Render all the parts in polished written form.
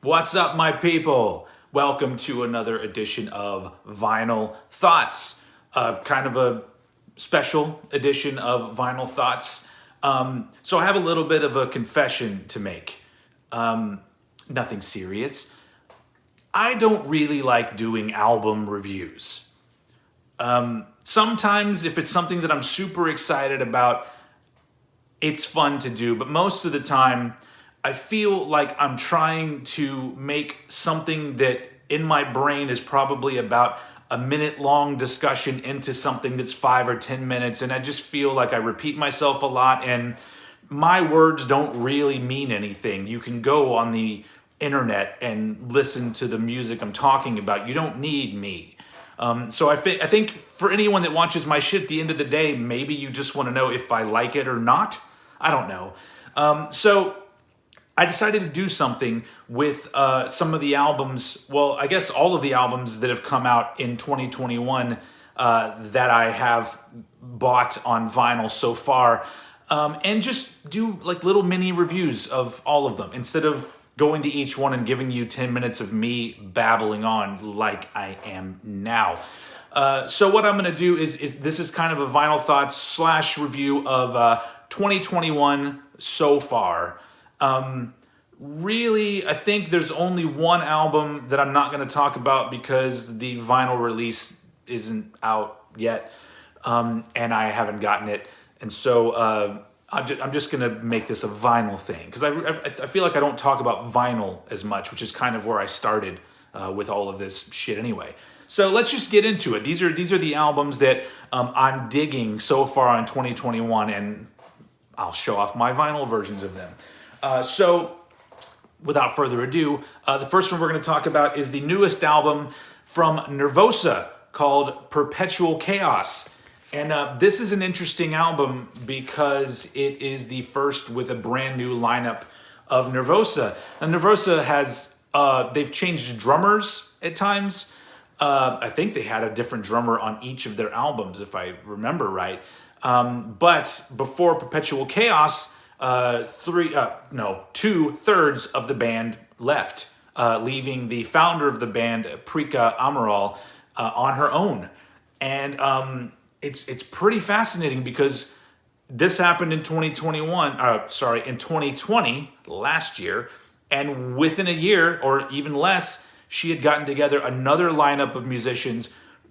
What's up, my people? Welcome to another edition of Vinyl Thoughts, kind of a special edition of Vinyl Thoughts. So I have a little bit of a confession to make. Nothing serious. I don't really like doing album reviews. Sometimes if it's something that I'm super excited about, it's fun to do, but most of the time I feel like I'm trying to make something that in my brain is probably about a minute-long discussion into something that's 5 or 10 minutes, and I just feel like I repeat myself a lot, and my words don't really mean anything. You can go on the internet and listen to the music I'm talking about. You don't need me. So I think for anyone that watches my shit, at the end of the day, maybe you just want to know if I like it or not. I don't know. So I decided to do something with some of the albums, well, I guess all of the albums that have come out in 2021 that I have bought on vinyl so far, and just do like little mini reviews of all of them instead of going to each one and giving you 10 minutes of me babbling on like I am now. So what I'm going to do is this is kind of a Vinyl Thoughts / review of 2021 so far. Really, I think there's only one album that I'm not going to talk about because the vinyl release isn't out yet, and I haven't gotten it. And so I'm just going to make this a vinyl thing because I feel like I don't talk about vinyl as much, which is kind of where I started with all of this shit anyway. So let's just get into it. These are the albums that I'm digging so far in 2021, and I'll show off my vinyl versions of them. So without further ado, the first one we're going to talk about is the newest album from Nervosa called Perpetual Chaos. And this is an interesting album because it is the first with a brand new lineup of Nervosa. And Nervosa has, they've changed drummers at times. I think they had a different drummer on each of their albums, if I remember right. But before Perpetual Chaos, 2/3 of the band left, leaving the founder of the band, Prika Amaral, on her own. And it's pretty fascinating because this happened in 2020, last year, and within a year or even less, she had gotten together another lineup of musicians,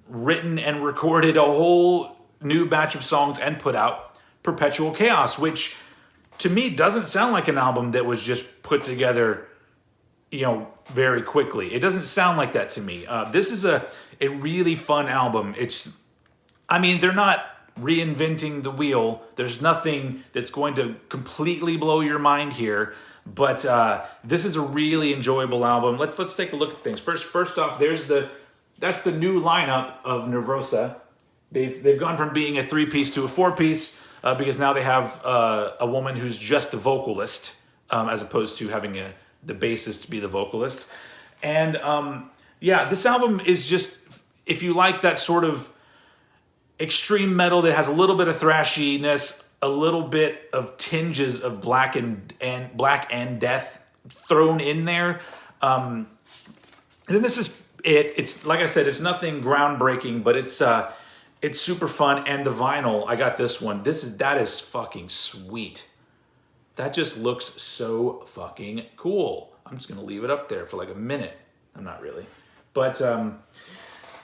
written and recorded a whole new batch of songs, and put out Perpetual Chaos, which to me doesn't sound like an album that was just put together, very quickly. It doesn't sound like that to me. This is a really fun album. They're not reinventing the wheel. There's nothing that's going to completely blow your mind here, but this is a really enjoyable album. Let's take a look at things. First off, that's the new lineup of Nervosa. They've gone from being a 3-piece to a 4-piece because now they have a woman who's just a vocalist as opposed to having the bassist be the vocalist. And this album is just, if you like that sort of extreme metal that has a little bit of thrashiness, a little bit of tinges of black and death thrown in there, and then this is it. It's like I said, it's nothing groundbreaking, but it's super fun. And the vinyl, I got this one. That is fucking sweet. That just looks so fucking cool. I'm just gonna leave it up there for like a minute. I'm not really, but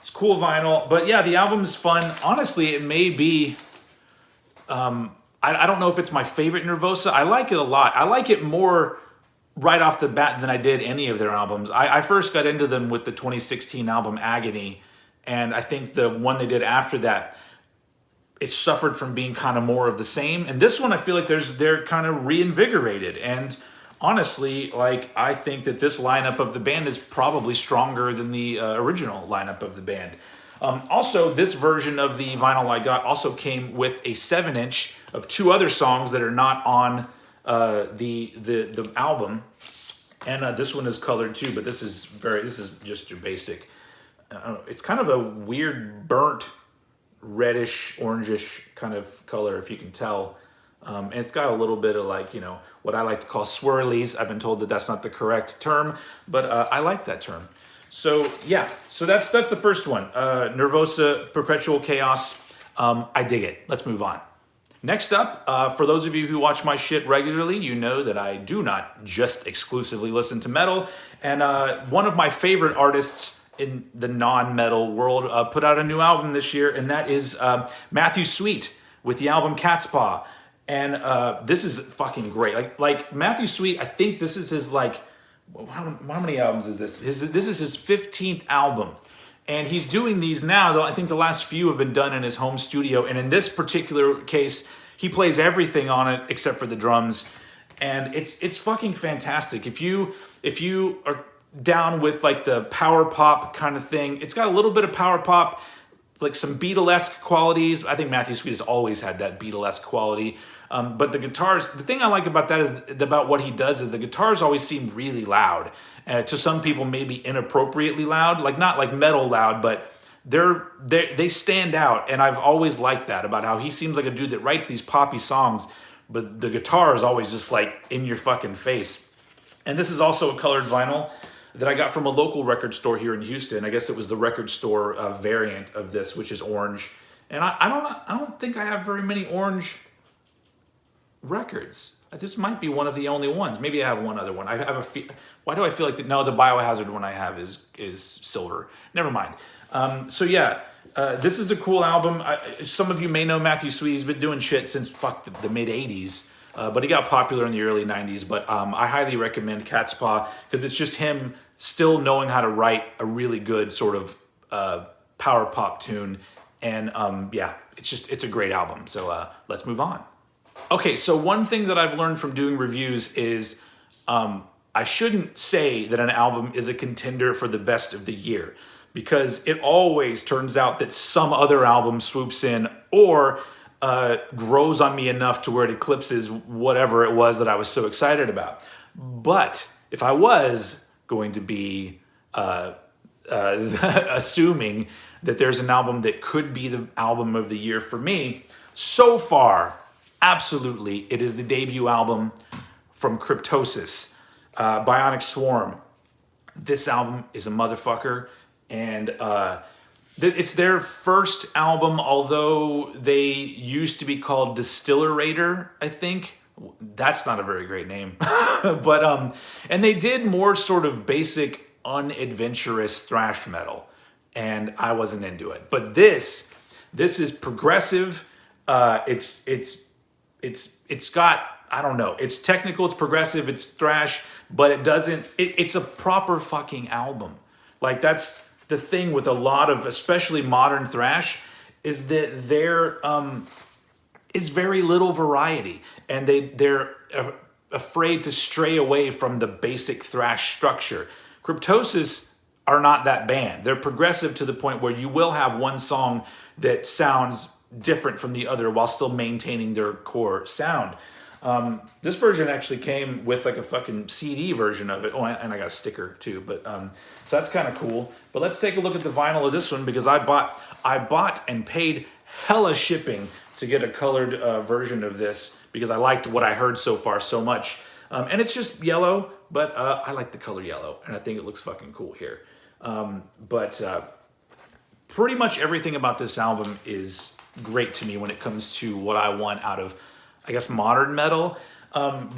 it's cool vinyl. But yeah, the album's fun. Honestly, it may be, I don't know if it's my favorite Nervosa. I like it a lot. I like it more right off the bat than I did any of their albums. I first got into them with the 2016 album Agony, and I think the one they did after that, it suffered from being kind of more of the same. And this one, I feel like they're kind of reinvigorated. And honestly, I think that this lineup of the band is probably stronger than the original lineup of the band. Also, this version of the vinyl I got also came with a 7-inch of 2 other songs that are not on the album. And this one is colored too, but this is just your basic. I don't know, it's kind of a weird burnt reddish, orangish kind of color, if you can tell. And it's got a little bit of like, what I like to call swirlies. I've been told that that's not the correct term, but I like that term. So yeah, so that's the first one. Nervosa, Perpetual Chaos. I dig it. Let's move on. Next up, for those of you who watch my shit regularly, you know that I do not just exclusively listen to metal. And one of my favorite artists in the non-metal world put out a new album this year, and that is Matthew Sweet with the album Catspaw. And this is fucking great. Like Matthew Sweet, I think this is his how many albums is this? This is his 15th album. And he's doing these now, though I think the last few have been done in his home studio. And in this particular case, he plays everything on it except for the drums. And it's fucking fantastic. If you are down with like the power pop kind of thing, it's got a little bit of power pop, like some Beatlesque qualities. I think Matthew Sweet has always had that Beatlesque quality. But the guitars, the thing I like about that is about what he does is the guitars always seem really loud. To some people, maybe inappropriately loud, like not like metal loud, but they stand out. And I've always liked that about how he seems like a dude that writes these poppy songs, but the guitar is always just like in your fucking face. And this is also a colored vinyl that I got from a local record store here in Houston. I guess it was the record store variant of this, which is orange. And I don't think I have very many orange records. This might be one of the only ones. Maybe I have one other one. I have why do I feel like that? No, the Biohazard one I have is silver. Never mind. So yeah, this is a cool album. Some of you may know Matthew Sweet. He's been doing shit since the mid 80s, but he got popular in the early 90s. But I highly recommend Catspaw because it's just him still knowing how to write a really good sort of power pop tune. And yeah, it's a great album. So let's move on. Okay, so one thing that I've learned from doing reviews is I shouldn't say that an album is a contender for the best of the year because it always turns out that some other album swoops in or grows on me enough to where it eclipses whatever it was that I was so excited about. But if I was going to be assuming that there's an album that could be the album of the year for me, so far, absolutely, it is the debut album from Kryptosis, Bionic Swarm. This album is a motherfucker, and it's their first album, although they used to be called Distillerator, I think. That's not a very great name. But and they did more sort of basic, unadventurous thrash metal, and I wasn't into it. But this is progressive. It's got, I don't know, it's technical, it's progressive, it's thrash, but it's a proper fucking album. Like that's the thing with a lot of, especially modern thrash, is that there is very little variety, and they're afraid to stray away from the basic thrash structure. Kryptosis are not that band. They're progressive to the point where you will have one song that sounds different from the other while still maintaining their core sound. This version actually came with like a fucking CD version of it. Oh, and I got a sticker too, but so that's kind of cool. But let's take a look at the vinyl of this one because I bought and paid hella shipping to get a colored version of this because I liked what I heard so far so much. And it's just yellow, but I like the color yellow, and I think it looks fucking cool here. But pretty much everything about this album is great to me when it comes to what I want out of, I guess, modern metal.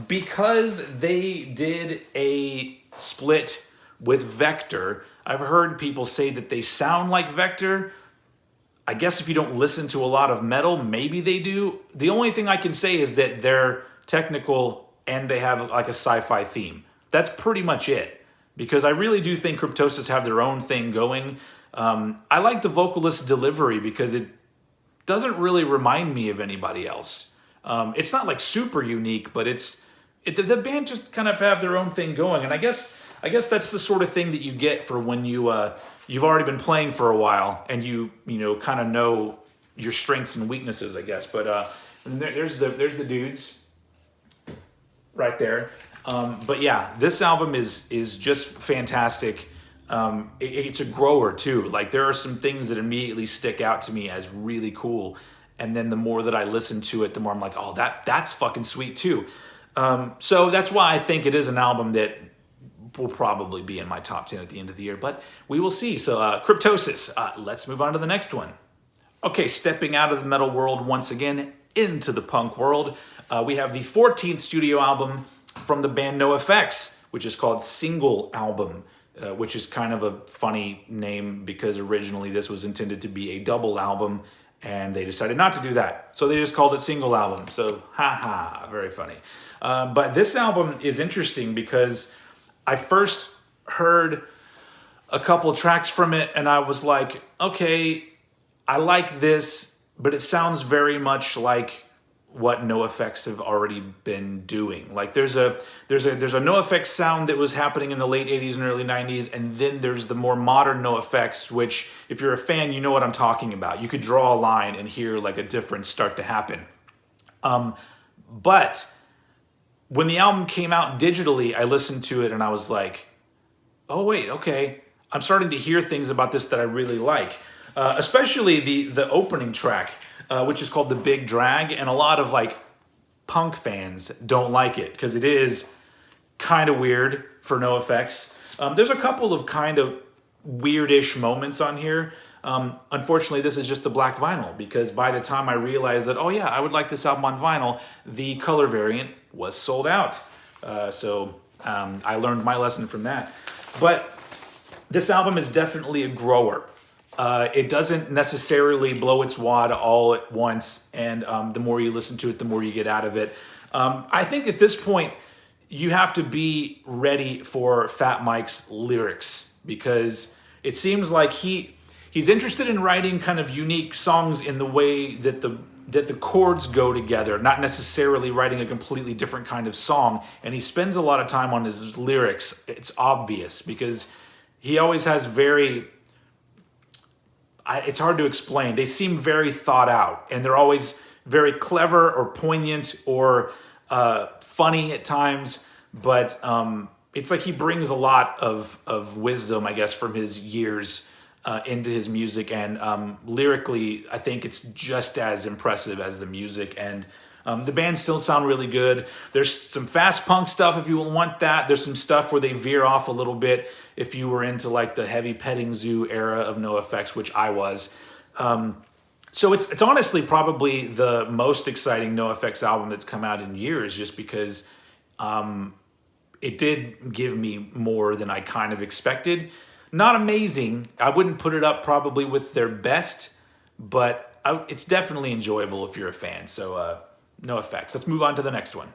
Because they did a split with Vector, I've heard people say that they sound like Vector. I guess if you don't listen to a lot of metal, maybe they do. The only thing I can say is that they're technical and they have like a sci-fi theme. That's pretty much it. Because I really do think Kryptosis have their own thing going. I like the vocalist's delivery because it doesn't really remind me of anybody else. It's not like super unique, but the band just kind of have their own thing going. And I guess that's the sort of thing that you get for when you've already been playing for a while and you kind of know your strengths and weaknesses, I guess. But there's the dudes right there. But yeah, this album is just fantastic. It's a grower too. Like there are some things that immediately stick out to me as really cool. And then the more that I listen to it, the more I'm like, oh, that's fucking sweet too. So that's why I think it is an album that will probably be in my top 10 at the end of the year, but we will see. So Cryptosis, let's move on to the next one. Okay, stepping out of the metal world once again into the punk world, we have the 14th studio album from the band NOFX, which is called Single Album, which is kind of a funny name because originally this was intended to be a double album and they decided not to do that. So they just called it Single Album. So, haha, very funny. But this album is interesting because I first heard a couple tracks from it and I was like, okay, I like this, but it sounds very much like what NOFX have already been doing. Like there's a NOFX sound that was happening in the late 80s and early 90s, and then there's the more modern NOFX, which if you're a fan, you know what I'm talking about. You could draw a line and hear like a difference start to happen. But when the album came out digitally, I listened to it and I was like, oh wait, okay. I'm starting to hear things about this that I really like. Especially the opening track, which is called The Big Drag, and a lot of like punk fans don't like it because it is kind of weird for NOFX. There's a couple of kind of weirdish moments on here. Unfortunately, this is just the black vinyl because by the time I realized that, oh yeah, I would like this album on vinyl, the color variant was sold out. So I learned my lesson from that. But this album is definitely a grower. It doesn't necessarily blow its wad all at once, and the more you listen to it, the more you get out of it. I think at this point, you have to be ready for Fat Mike's lyrics because it seems like he's interested in writing kind of unique songs in the way that the chords go together, not necessarily writing a completely different kind of song. And he spends a lot of time on his lyrics. It's obvious because he always has it's hard to explain. They seem very thought out, and they're always very clever or poignant or funny at times. But it's like he brings a lot of wisdom, I guess, from his years into his music. And lyrically, I think it's just as impressive as the music. And the band still sound really good. There's some fast punk stuff if you want that. There's some stuff where they veer off a little bit if you were into like the heavy petting zoo era of NOFX, which I was. So it's honestly probably the most exciting NOFX album that's come out in years just because it did give me more than I kind of expected. Not amazing. I wouldn't put it up probably with their best, but it's definitely enjoyable if you're a fan. So NOFX. Let's move on to the next one.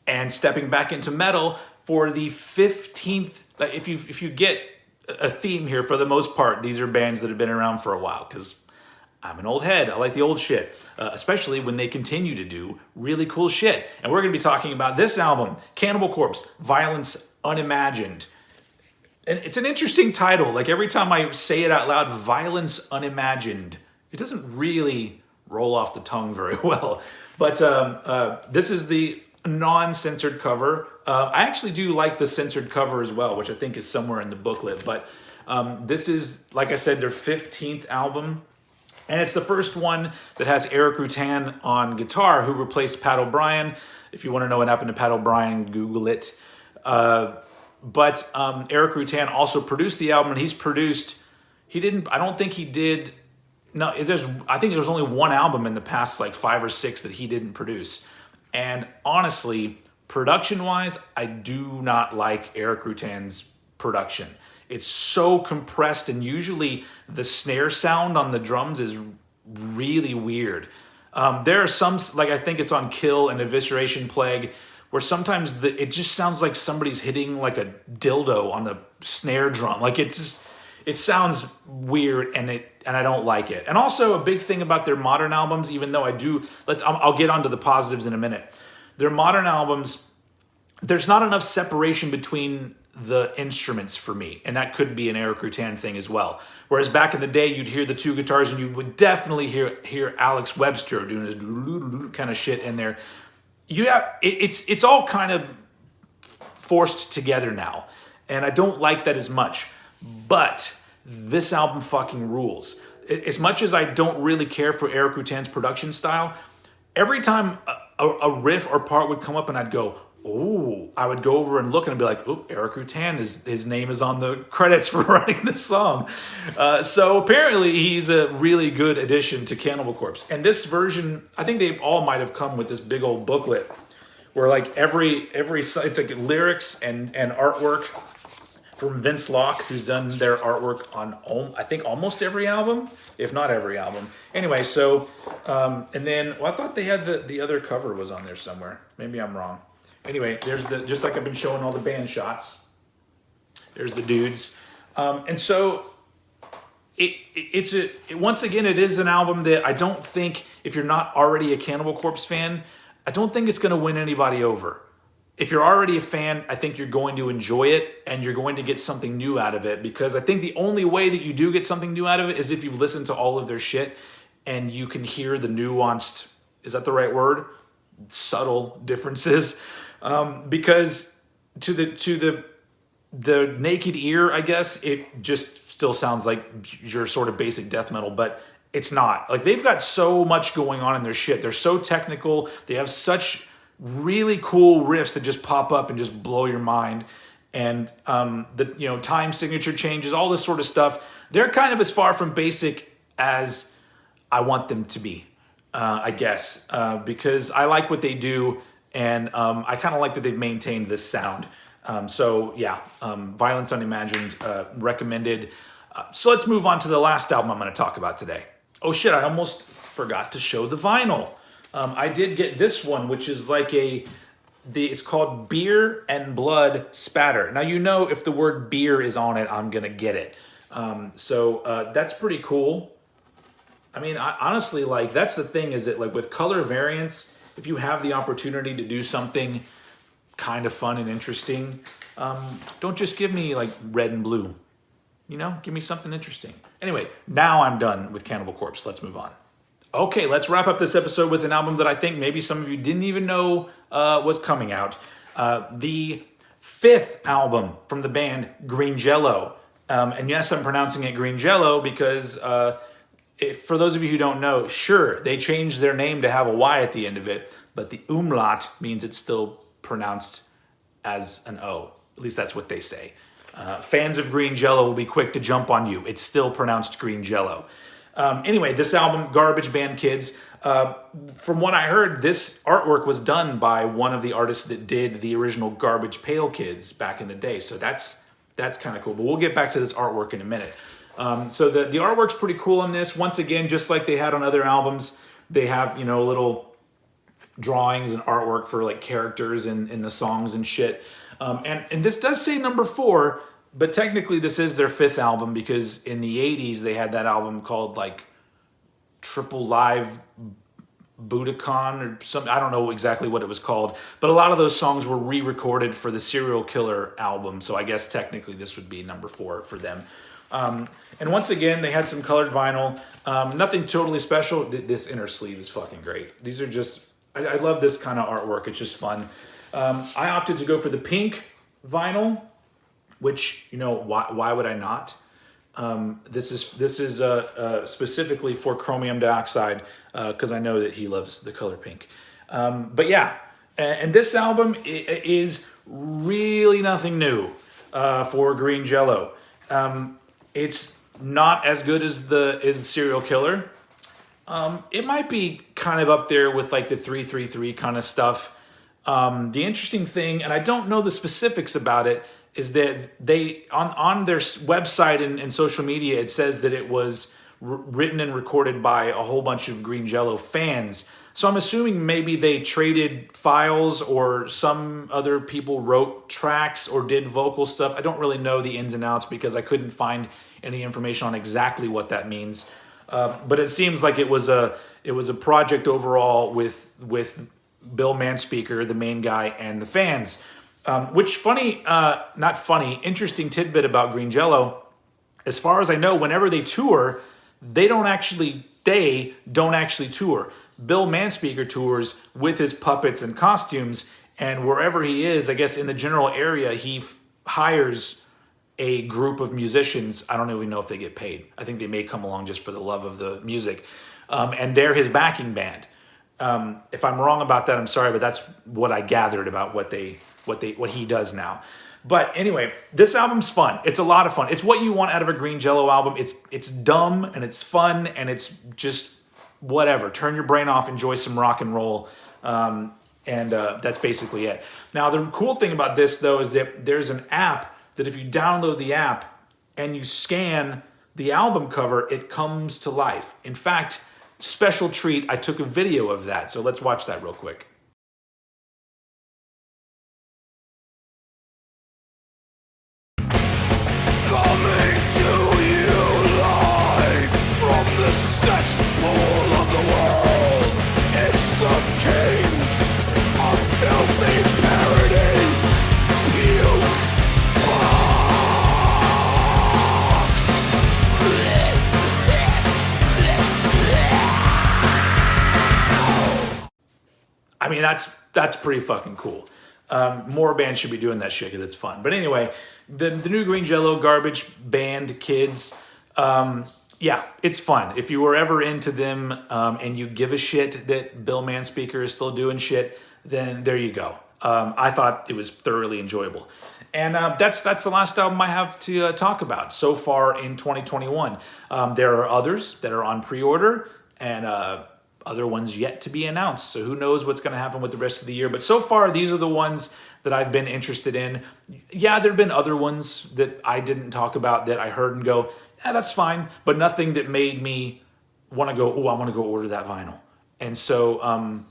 And stepping back into metal for the 15th, if you get a theme here, for the most part, these are bands that have been around for a while because I'm an old head. I like the old shit, especially when they continue to do really cool shit. And we're going to be talking about this album, Cannibal Corpse, Violence Unimagined. And it's an interesting title. Like every time I say it out loud, Violence Unimagined, it doesn't really roll off the tongue very well. But this is the non-censored cover. I actually do like the censored cover as well, which I think is somewhere in the booklet. But this is, like I said, their 15th album. And it's the first one that has Eric Rutan on guitar, who replaced Pat O'Brien. If you want to know what happened to Pat O'Brien, Google it. But Eric Rutan also produced the album, and I don't think he did. No, I think there's only one album in the past like 5 or 6 that he didn't produce. And honestly, production-wise, I do not like Eric Rutan's production. It's so compressed, and usually the snare sound on the drums is really weird. There are some, like I think it's on Kill and Evisceration Plague, where sometimes it just sounds like somebody's hitting like a dildo on the snare drum. Like it sounds weird, and I don't like it. And also a big thing about their modern albums, even though I'll get onto the positives in a minute. Their modern albums, there's not enough separation between the instruments for me, and that could be an Eric Rutan thing as well. Whereas back in the day, you'd hear the 2 guitars, and you would definitely hear Alex Webster doing this kind of shit in there. It's all kind of forced together now, and I don't like that as much. But this album fucking rules. as much as I don't really care for Eric Rutan's production style, every time a riff or part would come up and I'd go, oh, I would go over and look and I'd be like, oh, Eric Rutan, his name is on the credits for writing this song. So apparently he's a really good addition to Cannibal Corpse. And this version, I think they all might have come with this big old booklet where like every it's like lyrics and artwork from Vince Locke, who's done their artwork on, I think, almost every album, if not every album. Anyway, so, and then, well, I thought they had the other cover was on there somewhere. Maybe I'm wrong. Anyway, there's just like I've been showing all the band shots. There's the dudes. And so, once again, it is an album that I don't think, if you're not already a Cannibal Corpse fan, I don't think it's going to win anybody over. If you're already a fan, I think you're going to enjoy it and you're going to get something new out of it, because I think the only way that you do get something new out of it is if you've listened to all of their shit and you can hear the nuanced, is that the right word? Subtle differences. Because to the naked ear, I guess, it just still sounds like your sort of basic death metal, but it's not. Like, they've got so much going on in their shit. They're so technical. They have such really cool riffs that just pop up and just blow your mind, and the time signature changes, all this sort of stuff. They're kind of as far from basic as I want them to be, I guess, because I like what they do, and I kind of like that they've maintained this sound. So yeah, Violence Unimagined, recommended. So let's move on to the last album I'm going to talk about today. Oh shit, I almost forgot to show the vinyl. I did get this one, which is like it's called Beer and Blood Spatter. Now, if the word beer is on it, I'm going to get it. So that's pretty cool. I mean, honestly, like, that's the thing, is that, like, with color variants, if you have the opportunity to do something kind of fun and interesting, don't just give me, like, red and blue. Give me something interesting. Anyway, now I'm done with Cannibal Corpse. Let's move on. Okay, let's wrap up this episode with an album that I think maybe some of you didn't even know was coming out. The 5th album from the band Green Jello. And yes, I'm pronouncing it Green Jello because for those of you who don't know, sure, they changed their name to have a Y at the end of it, but the umlaut means it's still pronounced as an O. At least that's what they say. Fans of Green Jello will be quick to jump on you. It's still pronounced Green Jello. Anyway, this album, Garbage Band Kids, from what I heard, this artwork was done by one of the artists that did the original Garbage Pail Kids back in the day. So that's kind of cool. But we'll get back to this artwork in a minute. So the artwork's pretty cool on this. Once again, just like they had on other albums, they have, little drawings and artwork for like characters in the songs and shit. And this does say number 4, but technically this is their 5th album, because in the 80s they had that album called like Triple Live Budokan or something. I don't know exactly what it was called, but a lot of those songs were re-recorded for the Serial Killer album. So I guess technically this would be number 4 for them. And once again, they had some colored vinyl. Nothing totally special. This inner sleeve is fucking great. These are just, I love this kind of artwork. It's just fun. I opted to go for the pink vinyl, which, why would I not? This is specifically for Chromium Dioxide, because I know that he loves the color pink. But yeah, and this album is really nothing new for Green Jello. It's not as good as the Serial Killer. It might be kind of up there with like the 333 kind of stuff. The interesting thing, and I don't know the specifics about it, is that they on their website and social media, it says that it was written and recorded by a whole bunch of Green Jello fans. So I'm assuming maybe they traded files, or some other people wrote tracks or did vocal stuff. I don't really know the ins and outs because I couldn't find any information on exactly what that means. But it seems like it was a project overall with Bill Manspeaker, the main guy, and the fans. Which interesting tidbit about Green Jello, as far as I know, whenever they tour, they don't actually tour. Bill Manspeaker tours with his puppets and costumes, and wherever he is, I guess in the general area, he hires a group of musicians. I don't even know if they get paid. I think they may come along just for the love of the music. And they're his backing band. If I'm wrong about that, I'm sorry, but that's what I gathered about what he does now. But anyway, this album's fun. It's a lot of fun. It's what you want out of a Green Jello album. It's dumb and it's fun and it's just whatever. Turn your brain off, enjoy some rock and roll, and that's basically it. Now, the cool thing about this, though, is that there's an app that if you download the app and you scan the album cover, it comes to life. In fact, special treat, I took a video of that, so let's watch that real quick. Coming to you live from the cesspool of the world. It's the kings of filthy parody. Puke I mean, that's pretty fucking cool. More bands should be doing that shit because it's fun. But anyway, the new Green Jello garbage band kids, yeah, it's fun. If you were ever into them and you give a shit that Bill Manspeaker is still doing shit, then there you go. I thought it was thoroughly enjoyable. And that's the last album I have to talk about so far in 2021. There are others that are on pre-order and other ones yet to be announced. So who knows what's going to happen with the rest of the year. But so far, these are the ones that I've been interested in. Yeah, there have been other ones that I didn't talk about that I heard and go, yeah, that's fine. But nothing that made me want to go, oh, I want to go order that vinyl. And so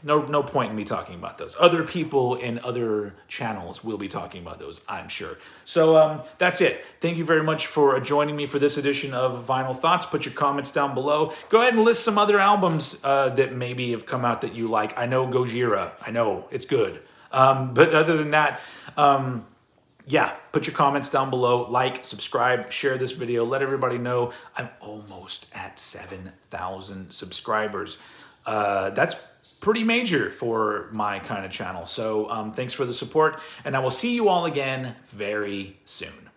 no point in me talking about those. Other people in other channels will be talking about those, I'm sure. So that's it. Thank you very much for joining me for this edition of Vinyl Thoughts. Put your comments down below. Go ahead and list some other albums that maybe have come out that you like. I know Gojira. I know, it's good. But other than that, yeah, put your comments down below. Like, subscribe, share this video. Let everybody know I'm almost at 7,000 subscribers. That's pretty major for my kind of channel. So thanks for the support, and I will see you all again very soon.